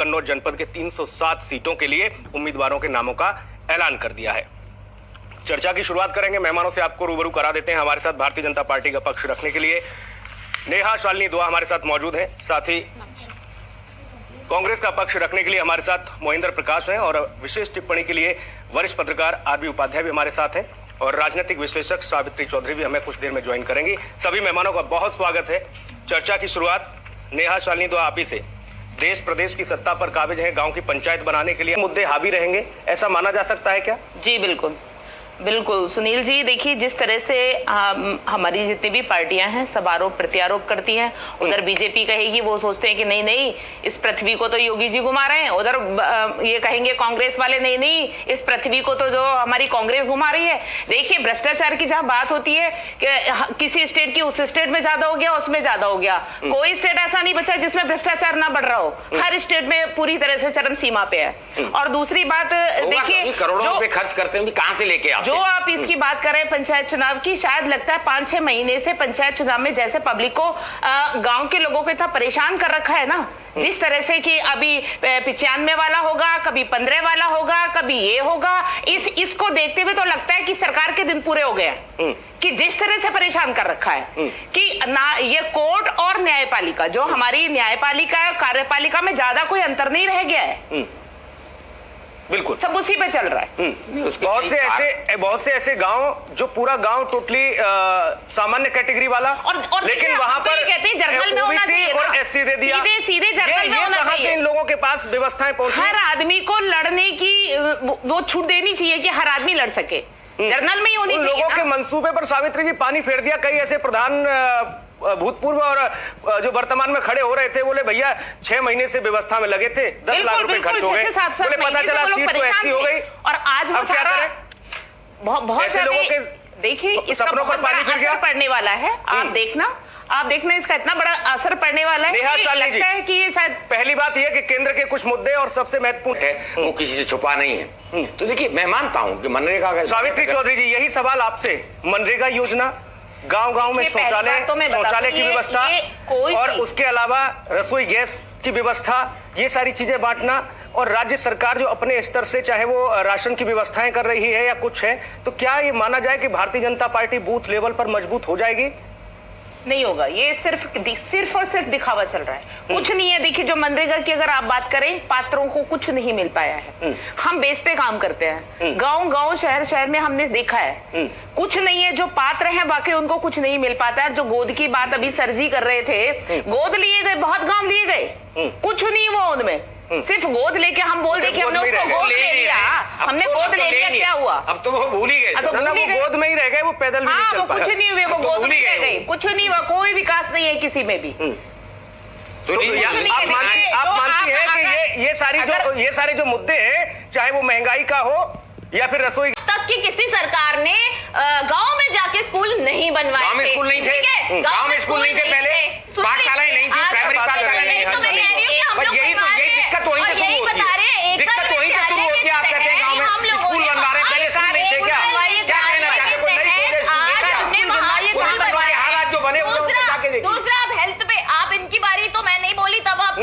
कन्नौज जनपद के 307 सीटों के लिए उम्मीदवारों के नामों का ऐलान कर दिया है। चर्चा की शुरुआत करेंगे। मेहमानों से आपको रूबरू करा देते हैं। हमारे साथ भारतीय जनता पार्टी का पक्ष रखने के लिए नेहा शालिनी दुआ हमारे साथ मौजूद हैं। साथ ही कांग्रेस का पक्ष रखने के लिए हमारे साथ मोहिंद्र प्रकाश हैं और विशेष टिप्पणी के लिए वरिष्ठ पत्रकार आरबी उपाध्याय भी हमारे साथ हैं और राजनीतिक विश्लेषक सावित्री चौधरी भी हमें कुछ देर में ज्वाइन करेंगी। सभी मेहमानों का बहुत स्वागत है। चर्चा की शुरुआत नेहा शालिनी दुआ आप ही से। देश प्रदेश की सत्ता पर काबिज है, गांव की पंचायत बनाने के लिए मुद्दे हावी रहेंगे, ऐसा माना जा सकता है क्या? जी बिल्कुल बिल्कुल सुनील जी, देखिए जिस तरह से हमारी जितनी भी पार्टियां हैं सब आरोप प्रत्यारोप करती हैं। उधर बीजेपी कहेगी, वो सोचते हैं कि नहीं नहीं इस पृथ्वी को तो योगी जी घुमा रहे हैं। उधर ये कहेंगे कांग्रेस वाले नहीं नहीं इस पृथ्वी को तो जो हमारी कांग्रेस घुमा रही है। देखिए भ्रष्टाचार की जहां बात होती है कि किसी स्टेट की उस स्टेट में ज्यादा हो गया, उसमें ज्यादा हो गया, कोई स्टेट ऐसा नहीं बचा जिसमें भ्रष्टाचार ना बढ़ रहा हो। हर स्टेट में पूरी तरह से चरम सीमा पे है। और दूसरी बात देखिए, करोड़ों रुपए खर्च करते हैं, कहां से लेके आते हैं? जो आप इसकी बात कर रहे हैं पंचायत चुनाव की, शायद लगता है 5-6 महीने से पंचायत चुनाव में जैसे पब्लिक को गांव के लोगों को इतना परेशान कर रखा है ना, जिस तरह से कि अभी 95 वाला होगा, कभी 15 वाला होगा, कभी ये होगा, इसको देखते हुए तो लगता है कि सरकार के दिन पूरे हो गए हैं कि जिस तरह से परेशान कर रखा है कि ना ये कोर्ट और न्यायपालिका, जो हमारी न्यायपालिका है कार्यपालिका में ज्यादा कोई अंतर नहीं रह गया है। बिल्कुल सब उसी पे चल रहा है। बहुत से ऐसे गांव जो पूरा गांव टोटली सामान्य कैटेगरी वाला और लेकिन वहां पर कहते हैं जर्नल में होना चाहिए और एससी दे दिया, सीधे जर्नल में होना चाहिए। इन लोगों के पास व्यवस्थाएं पहुंची। हर आदमी को लड़ने की वो छूट देनी चाहिए कि हर आदमी लड़ सके, जर्नल में ही होनी चाहिए। लोगों के मंसूबे पर सावित्री जी पानी फेर दिया। कई ऐसे प्रधान भूतपूर्व और जो वर्तमान में खड़े हो रहे थे, बोले भैया 6 महीने से व्यवस्था में लगे थे, 10 लाख रुपए खर्च हो गए, बोले पता चला सीट तो ऐसी हो गई। और आज वो क्या करें? बहुत ऐसे लोगों के देखिए इसका बहुत बड़ा असर पड़ने वाला है। आप देखना इसका इतना बड़ा असर पड़ने वाला है। लगता है कि ये शायद पहली बात यह कि केंद्र के कुछ मुद्दे और सबसे महत्वपूर्ण है वो किसी से छुपा नहीं है। तो देखिए मैं मानता हूं कि मनरेगा का, सावित्री चौधरी जी यही सवाल आपसे, मनरेगा योजना, गांव-गांव में शौचालय की व्यवस्था और उसके अलावा रसोई गैस की व्यवस्था, ये सारी चीजें बांटना, और राज्य सरकार जो अपने स्तर से चाहे वो राशन की व्यवस्थाएं कर रही है या कुछ है, तो क्या ये माना जाए कि Bharatiya Janata party booth level पर मजबूत हो जाएगी? नहीं होगा। ये सिर्फ और सिर्फ दिखावा चल रहा है, कुछ नहीं है। देखिए जो मनरेगा की अगर आप बात करें, पात्रों को कुछ नहीं मिल पाया है। हम बेस पे काम करते हैं, गांव शहर में हमने देखा है कुछ नहीं है। जो पात्र हैं बाकी उनको कुछ नहीं मिल पाता है। जो गोद की बात अभी सर जी कर रहे थे, गोद लिए गए, बहुत गांव लिए गए, कुछ नहीं हुआ उनमें। सिर्फ गोद लेके हम बोल दे कि हमने उसको गोद ले लिया, हमने गोद ले लिया, क्या हुआ? अब तो वो भूल ही गए। वो गोद में ही रह गए, वो पैदल भी नहीं चल पाए। कुछ नहीं हुए, वो गोद में रह गए, कुछ नहीं हुआ, कोई विकास नहीं है किसी में भी। तो आप मानती हैं कि ये सारे जो मुद्दे हैं, चाहे वो महंगाई का हो या फिर रसोई तक की किसी सरकार ने गांव में जाके स्कूल नहीं बनवाए। गांव में स्कूल नहीं थे, गांव में स्कूल नहीं थे, पहले पाठशालाएं नहीं थी, प्राइमरी पाठशालाएं नहीं थी। यही दिक्कत वहीं से शुरू होती है। दिक्कत वहीं से शुरू होती है। आप कहते हैं गांव में स्कूल बनवा रहे, पहले स्कूल नहीं थे क्या? क्या कहना चाहते हो? हालात जो बने दूसरा अब हेल्थ पे, आप इनकी बारी तो मैं नहीं बोली, तब आप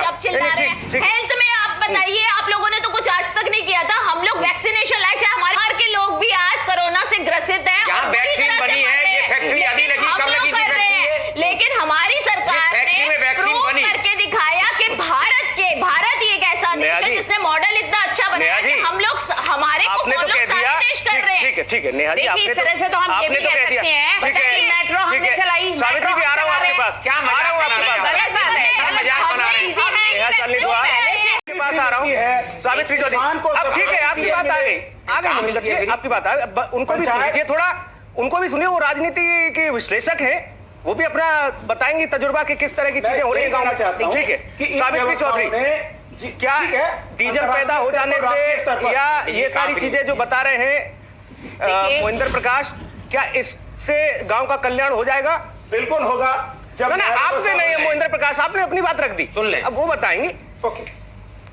अब चिल्ला रहे हैं। हेल्थ में आप बताइए, आप लोगों ने तो कुछ आज तक नहीं किया था। हम लोग वैक्सीनेशन लाए, चाहे हमारे घर के लोग भी आज कोरोना से ग्रसित हैं। यहाँ वैक्सीन बनी है, ये फैक्ट्री अभी लगी, कब लगी थी फैक्ट्री? लेकिन हमारी सरकार ने वैक्सीन बनी करके दिखाया कि भारत ही एक ऐसा देश है जिसने मॉडल इतना अच्छा बनाया कि हम लोग हमारे को आपने तो कह दिया। ठीक है नेहा जी, आपने इस तरह से तो हम ये भी कह सकते हैं, मेट्रो हमने चलाई। सावित्री जी आ रहा हूँ आपके पास, क्या मजाक बना रहे हैं? मजाक बना रहे हैं। नेहा शालिनी दुआ आपके पास आ रहा हूँ। सावित्री चौधरी अब ठीक है, आपकी बात आ गई, आपकी बात आ गई। उनको भी सुनिए थोड़ा, उनको भी सुनिए। वो राजनीति के विश्लेषक हैं, वो भी अपना बताएंगे तजुर्बा कि किस तरह की चीजें हो रही है गाँव में। ठीक है सावित्री चौधरी, क्या डीजल पैदा हो जाने से या ये सारी चीजें जो बता रहे हैं मोहिंद्र प्रकाश, क्या इससे गांव का कल्याण हो जाएगा? बिल्कुल होगा। जब आपसे नहीं है मोहिंद्र प्रकाश, आपने अपनी बात रख दी, सुन ले, अब वो बताएंगे। ओके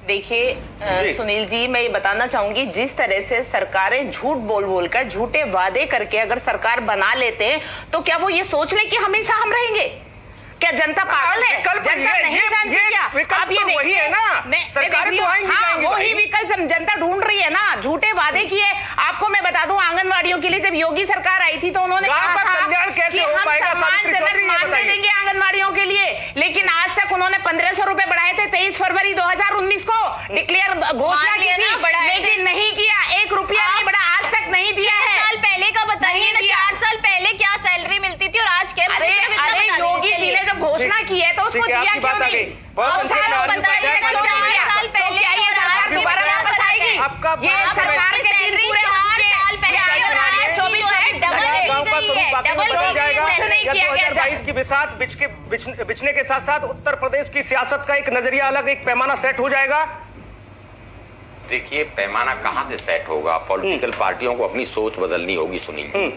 देखिए सुनील जी, मैं ये बताना चाहूंगी, जिस तरह से सरकारें झूठ बोल कर, झूठे वादे करके अगर सरकार बना लेते हैं, तो क्या वो ये सोच ले कि हमेशा हम रहेंगे? क्या जनता पागल है? जनता नहीं जानती क्या? आप ये वही है ना, सरकारें तो आएंगी जाएंगी, वही विकल्प जनता ढूंढ रही है ना। झूठे वादे किए। आपको मैं बता दूं, आंगनवाड़ियों के लिए जब योगी सरकार आई थी तो उन्होंने कहा था कल्याण कैसे हो पाएगा, मानदेय देंगे आंगनवाड़ियों के लिए, लेकिन आज तक उन्होंने 1500 रुपए बढ़ाए थे 23 फरवरी 2019 को डिक्लेयर घोषणा की थी, लेकिन नहीं किया। 1 रुपया नहीं बढ़ा, आज तक नहीं दिया है। साल पहले का बताइए ना, 4 साल पहले क्या सैलरी मिलती थी और आज क्या? अरे योगी जी ने जब घोषणा की है तो उसको दिया क्यों नहीं? दोबारा वापस आएगी। ये सरकार के दिन पूरे या 2022 की बिसात बिछने के साथ साथ उत्तर प्रदेश की सियासत का एक नजरिया अलग, एक पैमाना सेट हो जाएगा। देखिए, पैमाना कहां से सेट होगा? पॉलिटिकल पार्टियों को अपनी सोच बदलनी होगी सुनील जी।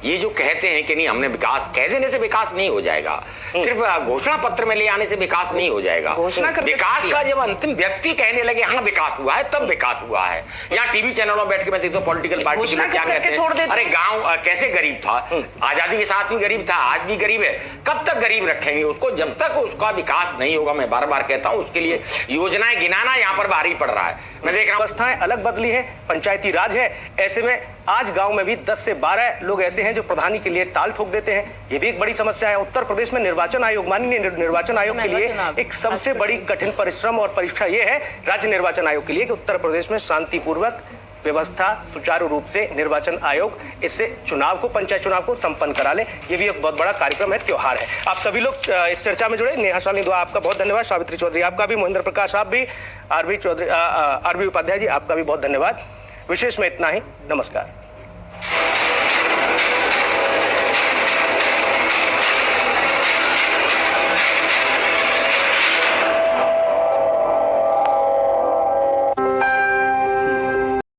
ये जो कहते हैं कि नहीं हमने विकास, कह देने से विकास नहीं हो जाएगा, सिर्फ घोषणा पत्र में ले आने से विकास नहीं हो जाएगा। विकास का जब अंतिम व्यक्ति कहने लगे हाँ विकास हुआ है, तब विकास हुआ है। यहाँ टीवी चैनलों में बैठ के मैं देखता हूँ पॉलिटिकल पार्टी के लोग क्या कहते हैं, अरे गाँव कैसे गरीब था, आजादी के साथ भी गरीब था, आज भी गरीब है। कब तक गरीब रखेंगे उसको? जब तक उसका विकास नहीं होगा। मैं बार बार कहता हूँ, उसके लिए योजनाएं गिनाना यहाँ पर भारी पड़ रहा है। मैं देख रहा हूँ व्यवस्थाएं अलग बदली है, पंचायती राज है। ऐसे में आज गांव में भी 10 से 12 लोग ऐसे हैं जो प्रधानी के लिए टाल ठोक देते हैं। ये भी एक बड़ी समस्या है। उत्तर प्रदेश में निर्वाचन आयोग, माननीय निर्वाचन आयोग के लिए एक सबसे बड़ी कठिन परिश्रम और परीक्षा ये है राज्य निर्वाचन आयोग के लिए कि उत्तर प्रदेश में शांतिपूर्वक व्यवस्था सुचारू रूप से निर्वाचन आयोग इससे चुनाव को, पंचायत चुनाव को संपन्न करा ले। ये भी एक बहुत बड़ा कार्यक्रम है, त्योहार है। आप सभी लोग इस चर्चा में जुड़े। नेहा शालिनी दुआ आपका बहुत धन्यवाद, सावित्री चौधरी आपका भी, महेंद्र प्रकाश आप भी, आरबी उपाध्याय जी आपका भी बहुत धन्यवाद। विशेष में इतना ही, नमस्कार।